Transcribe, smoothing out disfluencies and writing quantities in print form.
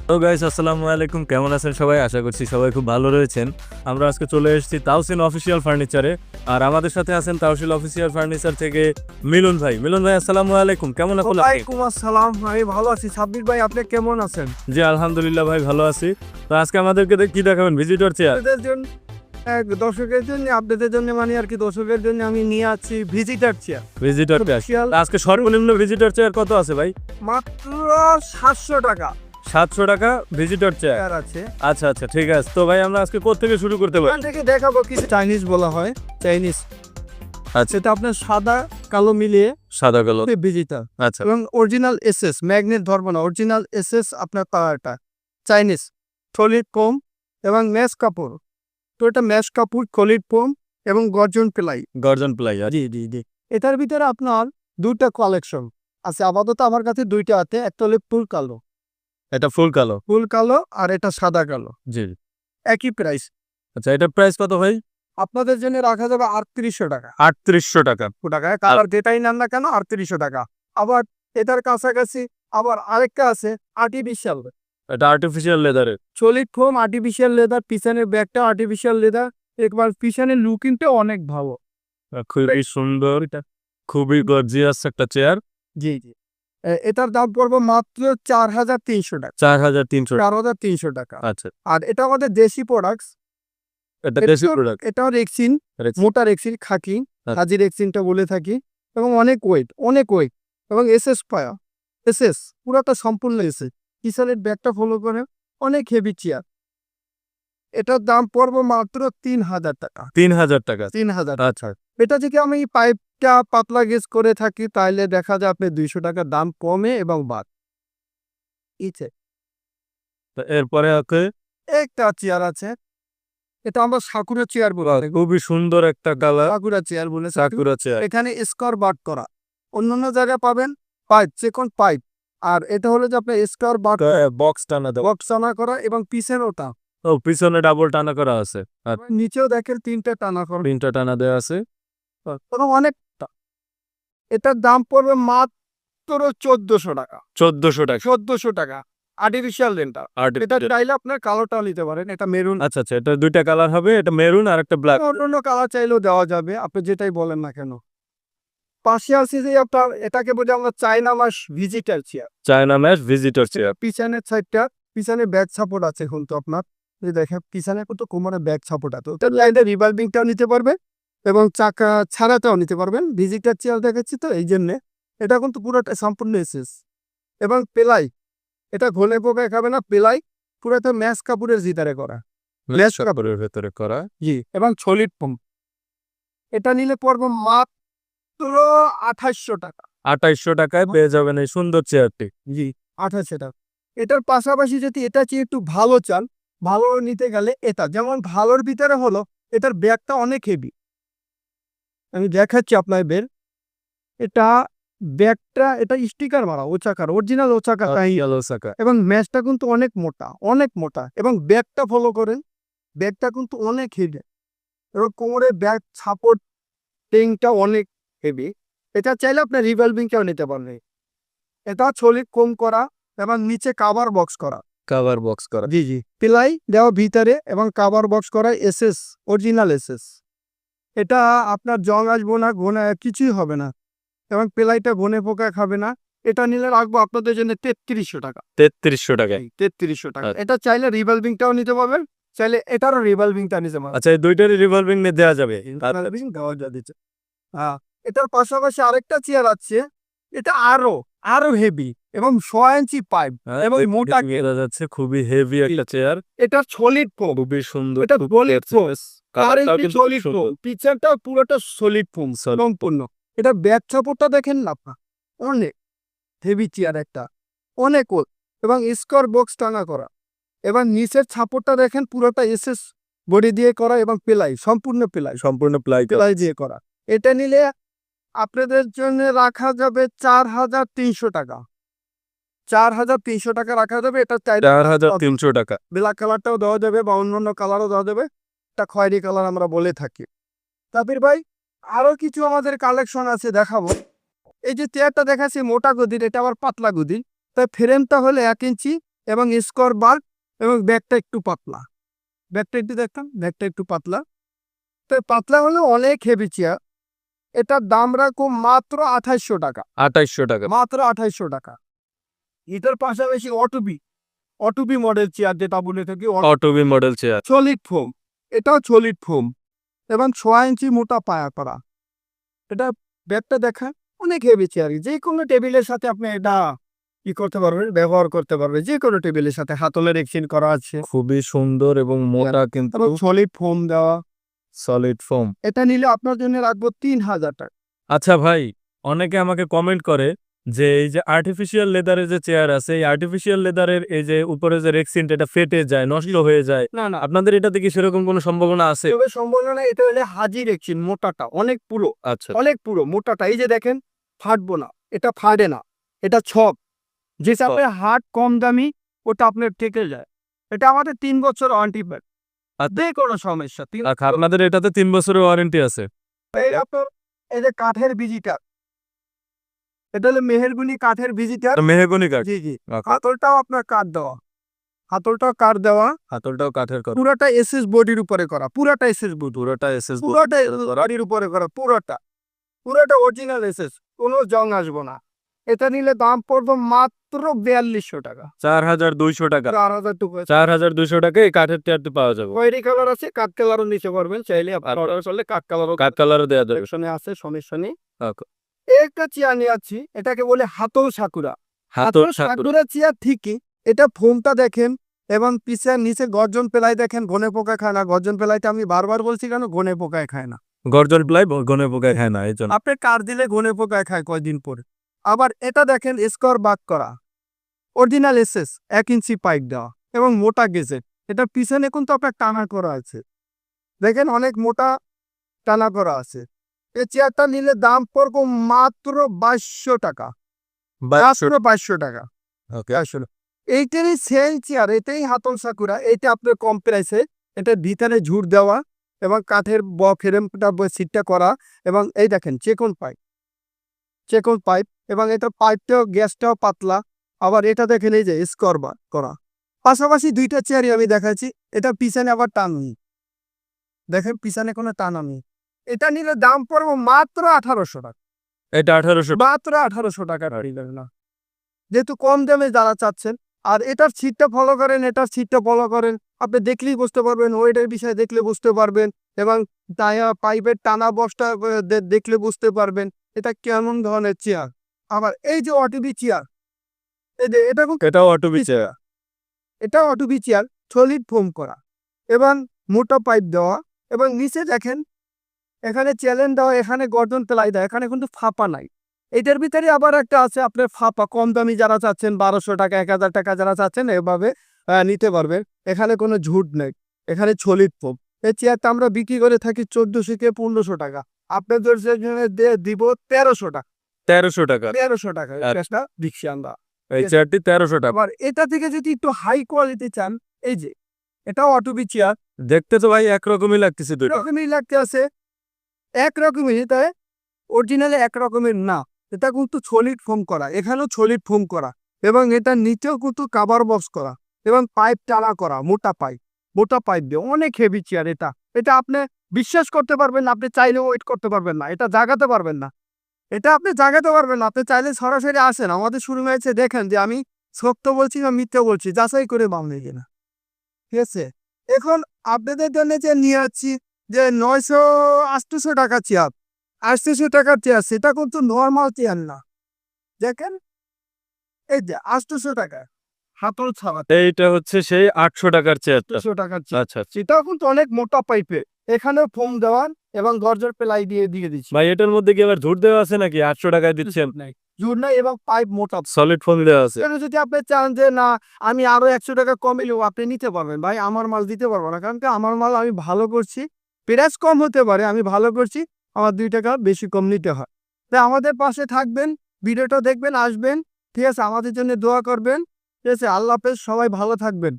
তো গাইস আসসালামু আলাইকুম, কেমন আছেন সবাই? আশা করছি সবাই খুব ভালো রয়েছেন। আমরা আজকে চলে এসেছি তাওসিন অফিসিয়াল ফার্নিচারে। আর আমাদের সাথে আছেন তাওসিন অফিসিয়াল ফার্নিচার থেকে মিলন ভাই। মিলন ভাই আসসালামু আলাইকুম, কেমন আছেন আপনি? ওয়ালাইকুম আসসালাম, আমি ভালো আছি। সাব্বির ভাই, আপনি কেমন আছেন? জি আলহামদুলিল্লাহ ভাই, ভালো আছি। তো আজকে আমাদেরকে কি দেখাবেন? Visitor chair. আপনাদের জন্য দর্শকের জন্য, আপনাদের জন্য মানে আর কি, দর্শকের জন্য আমি নিয়ে আছি visitor chair. Visitor chair Official। আজকে সর্বনিম্ন ভিজিটর চেয়ার কত আছে ভাই? মাত্র 700 টাকা 700 টাকা ভিজিটর চেয়ার। চেয়ার আছে। আচ্ছা আচ্ছা, ঠিক আছে। তো ভাই আমরা আজকে কোথা থেকে শুরু করতে পারি? এখান থেকে দেখাবো কিছু চাইনিজ বলা হয়, চাইনিজ। আচ্ছা, সেটা আপনার সাদা কালো মিলিয়ে সাদা কালো। ভিজিটার আচ্ছা, এবং অরিজিনাল এসএস, ম্যাগনেট ধরবো না, অরিজিনাল এসএস আপনার কালারটা চাইনিজ, সলিড ফোম এবং ম্যাশ কাপড়। তো এটা ম্যাশ কাপড়, সলিড ফোম এবং গর্জন প্লাই। গর্জন প্লাই। জি জি জি এটার ভিতরে আপনার দুইটা কালেকশন আছে, আপাতত আমার কাছে দুইটা আছে। একটা হলো ফুল কালো, এটা ফুল কালো। আর এটা সাদা কালো, জি। একই প্রাইস। আচ্ছা, এটার প্রাইস কত ভাই? আপনাদের জন্য রাখা যাবে 3800 টাকা। 3800 টাকা। টাকায় কালার যেটাই নেন না কেন 3800 টাকা। আবার এটার কাছাকাছি আবার আরেকটা আছে আর্টিফিশিয়াল, এটা আর্টিফিশিয়াল লেদারের। সলিড ফোম আর্টিফিশিয়াল লেদার, পিছনের ব্যাগটা আর্টিফিশিয়াল লেদার, একবার পিছনের লুকিংটা অনেক ভালো। খুবই সুন্দর, খুবই গর্জিয়াস একটা চেয়ার। জি জি এটার দাম পড়বে মাত্র 4300 টাকা, 4300। 4300 টাকা। আচ্ছা, আর এটা আমাদের দেশি প্রোডাক্টস। এটা দেশি প্রোডাক্ট। এটাও রেক্সিন, মোটা রেক্সিন, খাকি হাজি রেক্সিনটা বলে থাকি। এবং অনেক ওয়েট এবং এসএস পায়া, এসএস পুরাটা সম্পূর্ণ এসএস। কিসানের ব্যাগটা ফলো করে, অনেক হেভি চেয়ার। এটার দাম পড়বে মাত্র 3000 টাকা। 3000 টাকা। 3000। আচ্ছা, এটা থেকে আমি পাইপটা পাতলা গেজ করে থাকি, তাইলে দেখা যায় আপনি 200 টাকা দাম কমে এবং বাদ ইচ্ছে। তো এরপরে আছে একটা চেয়ার আছে, এটা আমরা সাকুরা চেয়ার বলে, খুবই সুন্দর একটা কালার। সাকুরা চেয়ার বলে। Sakura chair. এখানে স্কোয়ার বাট করা, অন্যান্য জায়গায় পাবেন পাইপ, চিকন পাইপ। আর এটা হলো যে আপনার স্কোয়ার বাট, বক্স টানা দেওয়া। বক্স টানা করা এবং পিছনের ওটা ও, পিছনে ডাবল টানা করা আছে। আর নিচেও দেখেন 3টা টানা করা, 3টা টানা দেওয়া আছে। এবং অনেকটা। এটার দাম পড়বে মাত্র 1400 টাকা। 1400 টাকা। 1400 টাকা আর্টিফিশিয়াল রেন্টার। এটা চাইলে আপনার কালোটাও নিতে পারেন, এটা মেরুন। আচ্ছা আচ্ছা, এটা দুইটা কালার হবে, এটা মেরুন আর একটা ব্ল্যাক। অন্য কালার চাইলেও দেওয়া যাবে, আপনি যেটাই বলেন না কেন। পাশে আছে যে আপনার, এটাকে বলি আমরা China mesh visitor chair. China mesh visitor chair. পিছনের সাইডটা, পিছনে ব্যাক সাপোর্ট আছে কিন্তু আপনার, যদি দেখেন পিছনে কিন্তু কোমরে ব্যাক সাপোর্ট আছে। ওটার লাইনে রিভলভিংটাও নিতে পারবে এবং চাকা ছাড়াটাও নিতে পারবেন। ভিজিটার চেয়ার দেখাচ্ছি তো এই জন্যে। এটা কিন্তু পুরোটা সম্পূর্ণ এসেস এবং পেলাই, এটা ঘনে পোকায় খাবে না। পেলাই পুরোটা ম্যাশ কাপড়ের ভিতরে করা, ম্যাশ কাপড়ের ভেতরে করা। জি, এবং সলিড ফোম। এটা নিলে পড়বে মাত্র 2800 টাকা। 2800 টাকায় পেয়ে যাবেন এই সুন্দর চেয়ারটি। জি, 2800 টাকা। এটার পাশাপাশি যদি এটা চেয়ে একটু ভালো চান, ভালো নিতে গেলে এটা যেমন ভালোর ভিতরে হলো, এটার ব্যাগটা অনেক হেভি। আমি দেখাচ্ছি আপনার বের, এটা ব্যাগটা, এটা স্টিকার মারা, ওচাকার, অরিজিনাল ওচাকার ইয়েলো সাকা। এবং ম্যাচটা কিন্তু অনেক মোটা, অনেক মোটা। এবং ব্যাগটা ফলো করেন, ব্যাগটা কিন্তু অনেক হেভি এবং কোমরে ব্যাগ সাপোর্ট টেংটা অনেক হেভি। এটা চাইলে আপনার রিভলভিংটাও নিতে পারবেন। এটা সলিড কম করা এবং নিচে কাভার বক্স করা। কভার বক্স করা। জি জি প্লাই দেওয়া ভিতরে এবং কাভার বক্স করা, এসএস, অরিজিনাল এসএস। এটা আপনার জং আসবো না, ঘনে কিছুই হবে না এবং প্লাইটা ঘনে পোকা খাবে না। এটা নিলে রাখবো আপনাদের জন্য 3300 টাকা। 3300 টাকায়। 3300 টাকা। আচ্ছা। এটা চাইলে রিভলভিংটাও নিতে পারবেন, চাইলে এটারও রিভলভিংটা নিতে পারবেন। আচ্ছা, এই দুইটারই রিভলভিং দেওয়া যাবে। রিভলভিং দেওয়া যাচ্ছে। হ্যাঁ, এটার পাশাপাশি আরেকটা চেয়ার আছে, এটা আরো হেভি এবং 6 ইঞ্চি পাইপ এবং মোটা। দেখা যাচ্ছে খুবই হেভি একটা চেয়ার। এটা সলিড ফোম, খুবই সুন্দর। এটা সলিড ফোম, কালারটাও কিন্তু সলিড সুন্দর। ফোম, পিছনটা পুরোটা সলিড ফোম সম্পূর্ণ। এটা ব্যাক সাপোর্টটা দেখেন না আপনার, অনেক হেভি চেয়ার একটা, অনেক ওল এবং স্কোয়ার বক্স টানা করা। এবার নিচের ছাপড়টা দেখেন, পুরোটা এসএস বডি দিয়ে করা এবং পেলাই, সম্পূর্ণ পেলাই, সম্পূর্ণ প্লাই। পেলাই দিয়ে করা। এটা নিলে আপনাদের জন্য রাখা যাবে 4300 টাকা। 4300 টাকা রাখা যাবে। এটা 4300 টাকা। ব্ল্যাক কালারটাও দেওয়া যাবে বা অন্যান্য কালারও দেওয়া যাবে, এটা খয়েরি কালার আমরা বলে থাকি। তাবির ভাই, আরো কিছু আমাদের কালেকশন আছে, দেখাবো। এই যে চেয়ারটা দেখাচ্ছি মোটা গদির, এটা আবার পাতলা গদির। তাই ফ্রেমটা হলে 1 ইঞ্চি এবং স্কোয়ার বার এবং ব্যাগটা একটু পাতলা। ব্যাগটা একটু দেখতাম, ব্যাগটা একটু পাতলা। তো পাতলা হলে অনেক হেভি চেয়ার। এটার দাম রাখো মাত্র 2800 টাকা। 2800 টাকা। মাত্র 2800 টাকা। এটার পাশাপাশি অটুবি মডেল চেয়ার যেটা বলে থাকি, Otobi model chair. Solid foam. এটাও সলিড ফোম এবং 6 ইঞ্চি মোটা পায়া করা। এটা ব্যাগটা দেখা অনেক হেভি চেয়ার। যে কোনো টেবিলের সাথে আপনি এটা কি করতে পারবেন, ব্যবহার করতে পারবেন। যে কোনো টেবিলের সাথে হাতলের এক্সচেঞ্জ করা আছে খুবই সুন্দর এবং মোটা কিন্তু এবং সলিড ফোম দেওয়া। Solid foam. এটা নিলে আপনার জন্য রাখবো 3000 টাকা। আচ্ছা ভাই, অনেকে আমাকে কমেন্ট করে যে এই যে আর্টিফিশিয়াল লেদারের যে চেয়ার আছে, এই আর্টিফিশিয়াল লেদারের এই যে উপরে যে রেক্সিন এটা ফেটে যায়, নষ্ট হয়ে যায়। না না, আপনাদের এটাতে কি সেরকম কোনো সম্ভাবনা আছে? তবে সম্ভাবনা এটা হলে হাজির এক্সচেঞ্জ, মোটাটা অনেক পুরো, আচ্ছা, অনেক পুরো মোটাটা। এই যে দেখেন, ফাটবো না, এটা ফাটে না, এটা ছক। যে চাপে হাট কম দামি ওটা আপনার টেকে যায়। এটা আমাদের 3 বছর ওয়ারেন্টি পায়। যে কোনো সমস্যা আপনাদের এটাতে 3 বছরের ওয়ারেন্টি আছে? এই আপনার এই যে কাঠের ভিজিটার, এটা হলো মেহেরগুনি কাঠের ভিজিটার। মেহগনি কাঠ। জি জি, Okay. হাতলটাও আপনার কাঠ দেওয়া, হাতলটাও কাঠ দেওয়া। হাতলটাও কাঠের করা। পুরাটা এসএস বডির উপরে করা, পুরাটা এসএস বডি, পুরোটা এসএস। পুরাটা বডির উপরে করা, পুরাটা অরিজিনাল এসএস, কোনো জং আসবো না। এটা নিলে দাম পড়বে মাত্র 4200 টাকা। 4200 টাকা। 4000 টাকা। 4200 টাকা এই কাঠের চেয়ারটি পাওয়া যাবে। খয়েরি কালার আছে, কাঠ কালারও নিতে পারবেন চাইলে। আপনার অর্ডার করলে কাঠ কালারও কাঠ কালারও দেওয়া যাবে। সেকশনে আছে, সমস্যা নেই। Okay. একটা চেয়ার নিয়ে আছি, এটাকে বলে হাতল সাকুরা। হাতল সাকুরা। সাকুরা চেয়ার ঠিকই, এটা ফোমটা দেখেন এবং পিছের নিচে গর্জন পেলাই দেখেন, গনে পোকা খায় না। গর্জন পেলাইতে আমি বারবার বলছি কেন, গনে পোকায় খায় না। গর্জন প্লাই গনে পোকায় খায় না, এই জন্য। আপনি কার দিলে গনে পোকায় খায় কয়দিন পরে। আবার এটা দেখেন স্কোয়ার বাক করা, অরিজিনাল এসএস, 1 ইঞ্চি পাইপ দেওয়া এবং মোটা গেজেট। এটা পিছনে কিন্তু আপনার টানা করা আছে, দেখেন অনেক মোটা টানা করা আছে। এই চেয়ারটা নিলে দাম পড়বো মাত্র 2200 টাকা। মাত্র 2200 টাকা। Okay. আসলে এইটারই সেল চেয়ার, এটাই হাতল সাকুরা। এটা আপনার কম প্রাইসে, এটা ভিতরে ঝুট দেওয়া এবং কাঠের ফ্রেমটা সিটটা করা এবং এই দেখেন চেকন পাইপ এবং এটা পাইপটাও গ্যাসটাও পাতলা। আবার এটা দেখেন এই যে স্কোয়ার বার করা। পাশাপাশি দুইটা চেয়ারই আমি দেখাচ্ছি। এটা পিছনে আবার টান নেই, দেখেন পিছনে কোনো টানা নেই। এটা নিলে দাম পড়বো মাত্র 1800 টাকা। এটা 1800। মাত্র 1800 টাকা নিলেন না, যেহেতু কম দামে যারা চাচ্ছেন। আর এটার সিটটা ফলো করেন, এটার সিটটা ফলো করেন, আপনি দেখলেই বুঝতে পারবেন, ওয়েটের বিষয়ে দেখলে বুঝতে পারবেন এবং পাইপের টানা বক্সটা দেখলে বুঝতে পারবেন এটা কেমন ধরনের চেয়ার। আবার এই যে অটিবি চেয়ার, এই যে এটা এটাও অটোবি চেয়ার। এটা অটিবি চেয়ার, সলিড ফোম করা এবং মোটা পাইপ দেওয়া এবং নিচে দেখেন এখানে চ্যালেঞ্জ দেওয়া, এখানে গর্জন প্লাই দেওয়া, এখানে কিন্তু ফাঁপা নাই। এটার ভিতরে আবার একটা আছে আপনার ফাঁপা, কম দামি যারা চাচ্ছেন 1200 টাকা 1000 টাকা যারা চাচ্ছেন এভাবে নিতে পারবেন। এখানে কোনো ঝুট নেই, এখানে সলিড ফোম। এই চেয়ারটা আমরা বিক্রি করে থাকি 1400 থেকে 1500 টাকা। আপনাদের জন্য দিব 1300 টাকা। 1300 টাকা। 1300 টাকা চেষ্টা দিচ্ছি আমরা। এই চেয়ারটি 1300 টাকা। আবার এটা থেকে যদি একটু হাই কোয়ালিটি চান, এই যে এটাও অটোবি চেয়ার, দেখতে তো ভাই একরকমই লাগতেছে দুটো। এরকমই লাগতে আছে, একরকমই। তাই অরিজিনালি একরকমের না, এটা কিন্তু সলিড ফোম করা, এখানেও সলিড ফোম করা এবং এটা নিচেও কিন্তু কাভার বক্স করা এবং পাইপ টানা করা, মোটা পাইপ দিয়ে অনেক হেভি চেয়ার। এটা আপনি বিশ্বাস করতে পারবেন না, আপনি চাইলেও ওয়েট করতে পারবেন না, এটা জাগাতে পারবেন না, আপনি চাইলে সরাসরি আসেন আমাদের শোরুমে এসে দেখেন যে আমি সত্য বলছি না মিথ্যা বলছি, যাচাই করে মাল নিয়ে কিনা। ঠিক আছে, এখন আপনাদের জন্য যে নিয়ে আসছি যে 900-800 টাকা চেয়ার, 800 টাকার চেয়ার, সেটা কিন্তু নর্মাল চেয়ার না। দেখেন এই যে 800 টাকা হাতল ছাড়া, এইটা হচ্ছে সেই 800 টাকার চেয়ারটা। 800 টাকার চেয়ার। আচ্ছা আচ্ছা। সেটাও কিন্তু অনেক মোটা পাইপে, এখানেও ফোম দেওয়ান এবং গর্জর প্লাই দিয়ে দিচ্ছি। ভাই এটার মধ্যে কি আবার ঝুট দেওয়া আছে নাকি 800 টাকায় দিচ্ছেন? জোর নাই এবং পাইপ মোটা। সলিড ফোম দেওয়া আছে। এখানে যদি আপনি চান যে না আমি আরো 100 টাকা কমে নেবো, আপনি নিতে পারবেন। ভাই আমার মাল দিতে পারবো না, কারণ কি আমার মাল আমি ভালো করছি, প্রাইস কম হতে পারে, আমি ভালো করছি, আমার 2 টাকা বেশি কম নিতে হয়। তাই আমাদের পাশে থাকবেন, ভিডিওটা দেখবেন, আসবেন। ঠিক আছে, আমাদের জন্য দোয়া করবেন। ঠিক আছে, আল্লাহ হাফেজ, সবাই ভালো থাকবেন।